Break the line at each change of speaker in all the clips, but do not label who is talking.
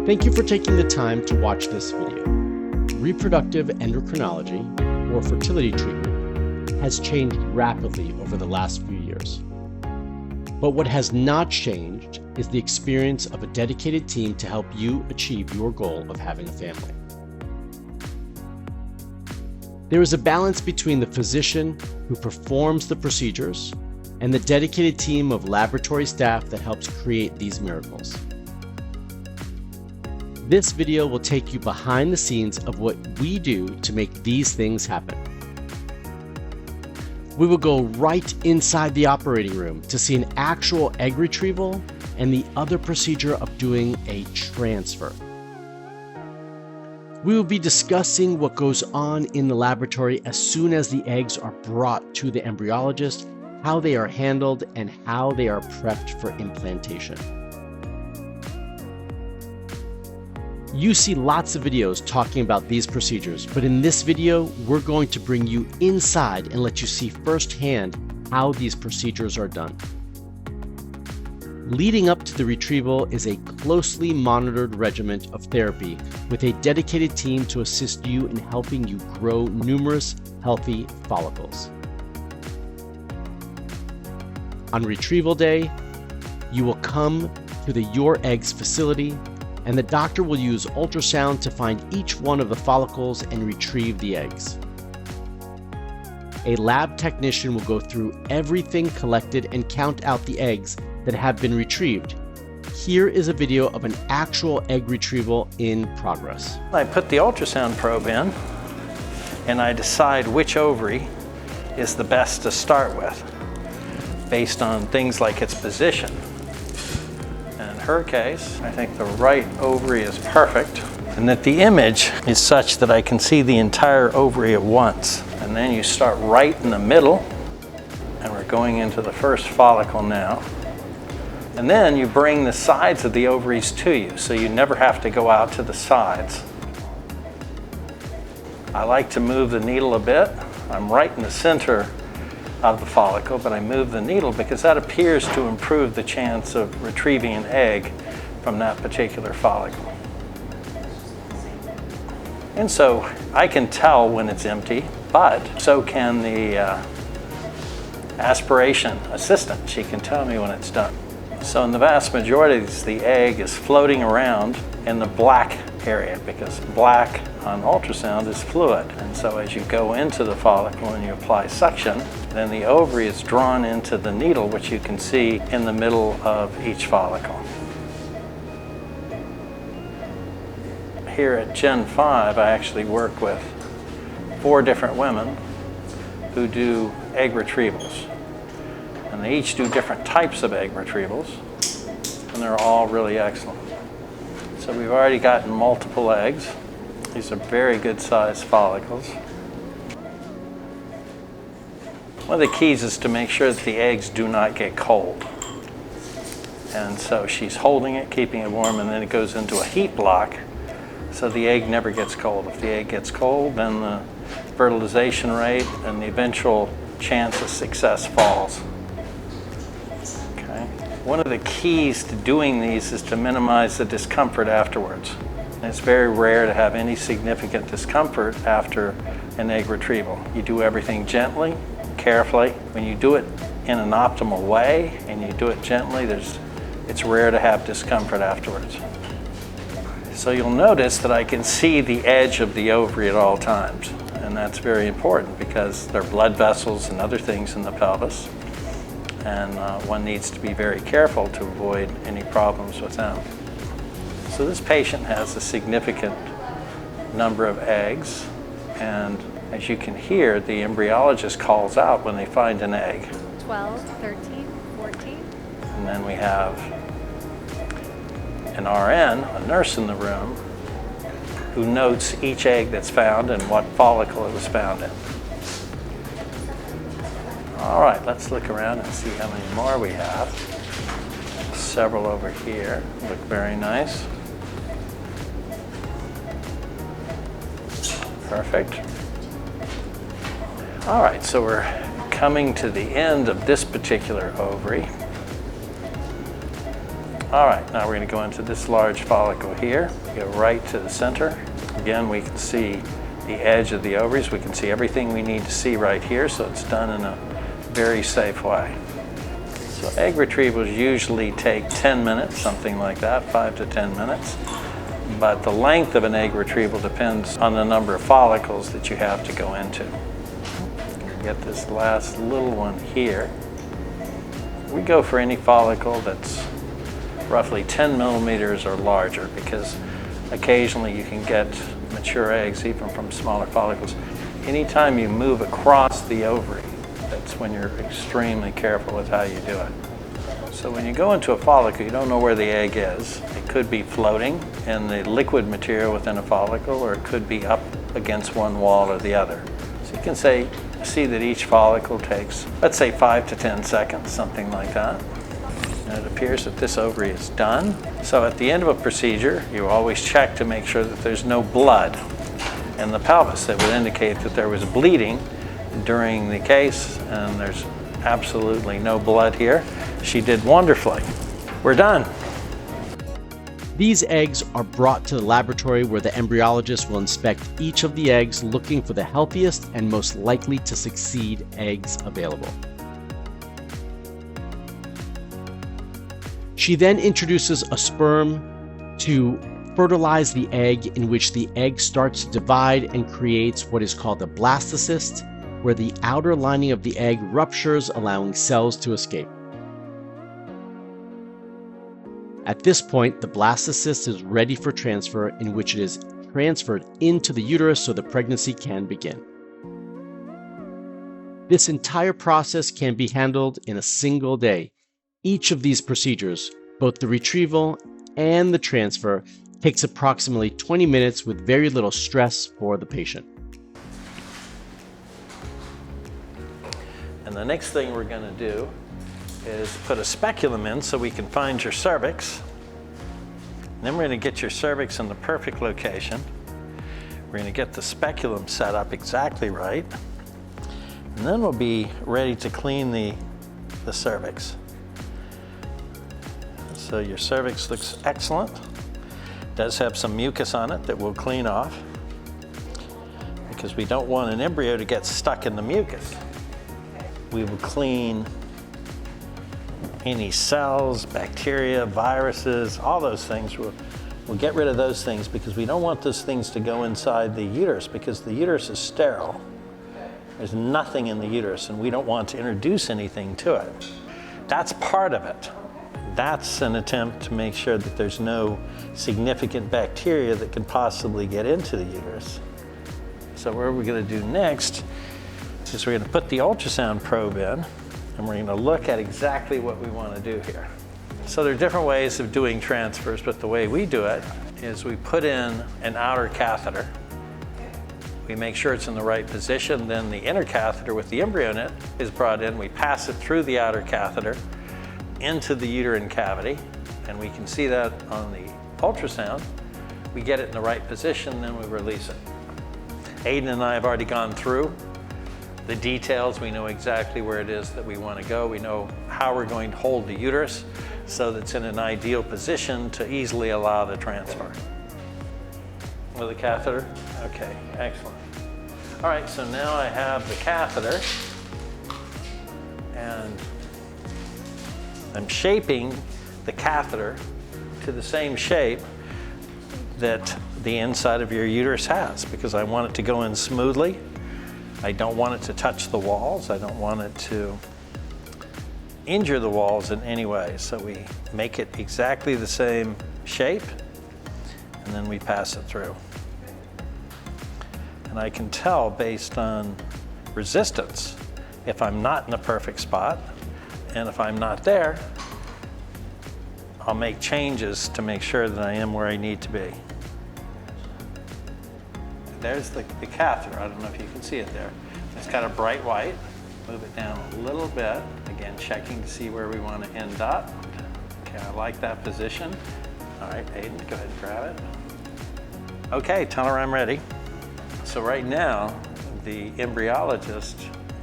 Thank you for taking the time to watch this video. Reproductive endocrinology, or fertility treatment, has changed rapidly over the last few years. But what has not changed is the experience of a dedicated team to help you achieve your goal of having a family. There is a balance between the physician who performs the procedures and the dedicated team of laboratory staff that helps create these miracles. This video will take you behind the scenes of what we do to make these things happen. We will go right inside the operating room to see an actual egg retrieval and the other procedure of doing a transfer. We will be discussing what goes on in the laboratory as soon as the eggs are brought to the embryologist, how they are handled, and how they are prepped for implantation. You see lots of videos talking about these procedures, but in this video, we're going to bring you inside and let you see firsthand how these procedures are done. Leading up to the retrieval is a closely monitored regimen of therapy with a dedicated team to assist you in helping you grow numerous healthy follicles. On retrieval day, you will come to the YourEggs facility, and the doctor will use ultrasound to find each one of the follicles and retrieve the eggs. A lab technician will go through everything collected and count out the eggs that have been retrieved. Here is a video of an actual egg retrieval in progress.
I put the ultrasound probe in and I decide which ovary is the best to start with based on things like its position. In her case, I think the right ovary is perfect and that the image is such that I can see the entire ovary at once. And then you start right in the middle, and we're going into the first follicle now. And then you bring the sides of the ovaries to you, so you never have to go out to the sides. I like to move the needle a bit. I'm right in the center of the follicle, but I move the needle because that appears to improve the chance of retrieving an egg from that particular follicle. And so I can tell when it's empty, but so can the aspiration assistant. She can tell me when it's done. So in the vast majority of these, the egg is floating around in the black area because black on ultrasound is fluid. And so as you go into the follicle and you apply suction, then the ovary is drawn into the needle, which you can see in the middle of each follicle. Here at Gen 5, I actually work with 4 different women who do egg retrievals. And they each do different types of egg retrievals, and they're all really excellent. So we've already gotten multiple eggs. These are very good sized follicles. One of the keys is to make sure that the eggs do not get cold. And so she's holding it, keeping it warm, and then it goes into a heat block so the egg never gets cold. If the egg gets cold, then the fertilization rate and the eventual chance of success falls. Okay. One of the keys to doing these is to minimize the discomfort afterwards. And it's very rare to have any significant discomfort after an egg retrieval. You do everything gently, carefully. When you do it in an optimal way and you do it gently, it's rare to have discomfort afterwards. So you'll notice that I can see the edge of the ovary at all times. And that's very important because there are blood vessels and other things in the pelvis. And one needs to be very careful to avoid any problems with them. So this patient has a significant number of eggs. And as you can hear, the embryologist calls out when they find an egg.
12, 13, 14.
And then we have an RN, a nurse in the room, who notes each egg that's found and what follicle it was found in. All right, let's look around and see how many more we have. Several over here, look very nice. Perfect. All right, so we're coming to the end of this particular ovary. All right, now we're going to go into this large follicle here. Go right to the center. Again, we can see the edge of the ovaries. We can see everything we need to see right here, so it's done in a very safe way. So egg retrievals usually take 10 minutes, something like that, 5 to 10 minutes. But the length of an egg retrieval depends on the number of follicles that you have to go into. Get this last little one here. We go for any follicle that's roughly 10 millimeters or larger, because occasionally you can get mature eggs even from smaller follicles. Anytime you move across the ovary, that's when you're extremely careful with how you do it. So when you go into a follicle, you don't know where the egg is. It could be floating in the liquid material within a follicle, or it could be up against one wall or the other. So you can see that each follicle takes, let's say, 5 to 10 seconds, something like that. And it appears that this ovary is done. So at the end of a procedure, you always check to make sure that there's no blood in the pelvis. That would indicate that there was bleeding during the case, and there's absolutely no blood here. She did wonderfully. We're done.
These eggs are brought to the laboratory where the embryologist will inspect each of the eggs, looking for the healthiest and most likely to succeed eggs available. She then introduces a sperm to fertilize the egg, in which the egg starts to divide and creates what is called a blastocyst, where the outer lining of the egg ruptures, allowing cells to escape. At this point, the blastocyst is ready for transfer, in which it is transferred into the uterus so the pregnancy can begin. This entire process can be handled in a single day. Each of these procedures, both the retrieval and the transfer, takes approximately 20 minutes with very little stress for the patient.
And the next thing we're going to do is put a speculum in so we can find your cervix. And then we're going to get your cervix in the perfect location. We're going to get the speculum set up exactly right. And then we'll be ready to clean the cervix. So your cervix looks excellent. It does have some mucus on it that we'll clean off, because we don't want an embryo to get stuck in the mucus. We will clean any cells, bacteria, viruses, all those things. We'll get rid of those things, because we don't want those things to go inside the uterus, because the uterus is sterile. There's nothing in the uterus, and we don't want to introduce anything to it. That's part of it. That's an attempt to make sure that there's no significant bacteria that can possibly get into the uterus. So what we're going to do next is we're going to put the ultrasound probe in, and we're going to look at exactly what we want to do here. So there are different ways of doing transfers, but the way we do it is we put in an outer catheter. We make sure it's in the right position. Then the inner catheter with the embryo in it is brought in. We pass it through the outer catheter into the uterine cavity, and we can see that on the ultrasound. We get it in the right position, then we release it. Aiden and I have already gone through the details. We know exactly where it is that we want to go. We know how we're going to hold the uterus so that it's in an ideal position to easily allow the transfer. With the catheter? Okay, excellent. All right, so now I have the catheter, and I'm shaping the catheter to the same shape that the inside of your uterus has, because I want it to go in smoothly. I don't want it to touch the walls. I don't want it to injure the walls in any way. So we make it exactly the same shape, and then we pass it through. And I can tell based on resistance if I'm not in a perfect spot, and if I'm not there, I'll make changes to make sure that I am where I need to be. There's the catheter. I don't know if you can see it there. It's got a bright white. Move it down a little bit. Again, checking to see where we want to end up. Okay, I like that position. All right, Aiden, go ahead and grab it. Okay, tell her I'm ready. So right now, the embryologist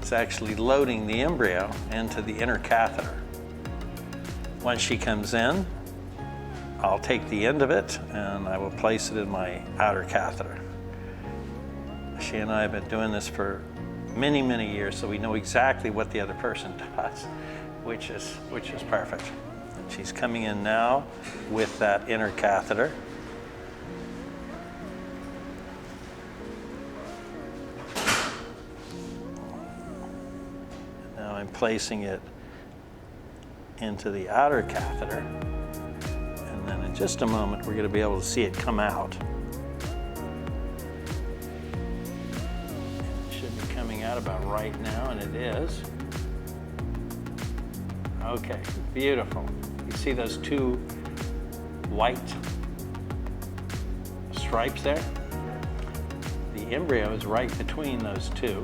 is actually loading the embryo into the inner catheter. When she comes in, I'll take the end of it and I will place it in my outer catheter. She and I have been doing this for many, many years, so we know exactly what the other person does, which is perfect. And she's coming in now with that inner catheter. Now I'm placing it into the outer catheter, and then in just a moment we're going to be able to see it come out. It should be coming out about right now, and it is. Okay, beautiful. You see those two white stripes there? The embryo is right between those two.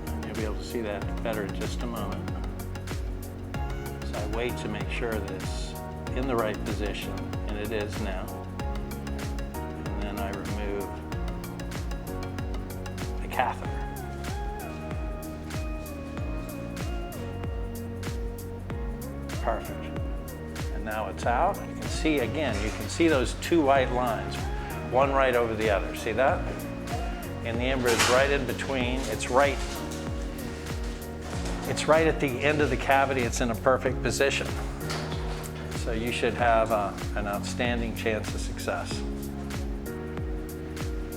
And you'll be able to see that better in just a moment. So I wait to make sure that it's in the right position, and it is now. And then I remove the catheter. Perfect. And now it's out. You can see again, you can see those two white lines, one right over the other. See that? And the embryo is right in between. It's right at the end of the cavity. It's in a perfect position. So you should have an outstanding chance of success.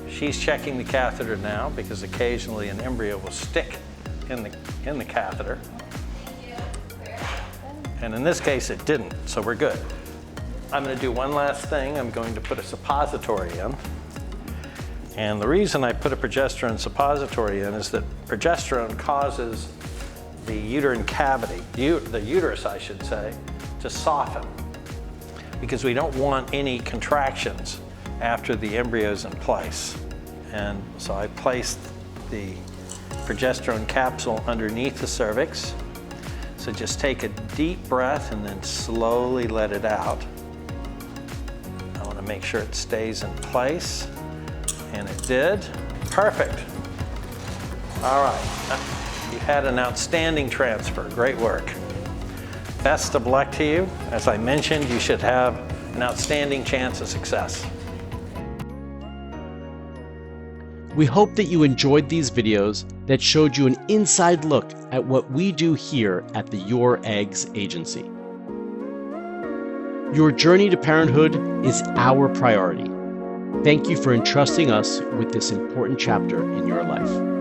She's checking the catheter now because occasionally an embryo will stick in the catheter. And in this case, it didn't, so we're good. I'm going to do one last thing. I'm going to put a suppository in. And the reason I put a progesterone suppository in is that progesterone causes the uterine cavity, the uterus, I should say, to soften, because we don't want any contractions after the embryo's in place. And so I placed the progesterone capsule underneath the cervix. So just take a deep breath and then slowly let it out. I want to make sure it stays in place, and it did. Perfect. All right, you had an outstanding transfer. Great work. Best of luck to you. As I mentioned, you should have an outstanding chance of success.
We hope that you enjoyed these videos that showed you an inside look at what we do here at the YourEggs agency. Your journey to parenthood is our priority. Thank you for entrusting us with this important chapter in your life.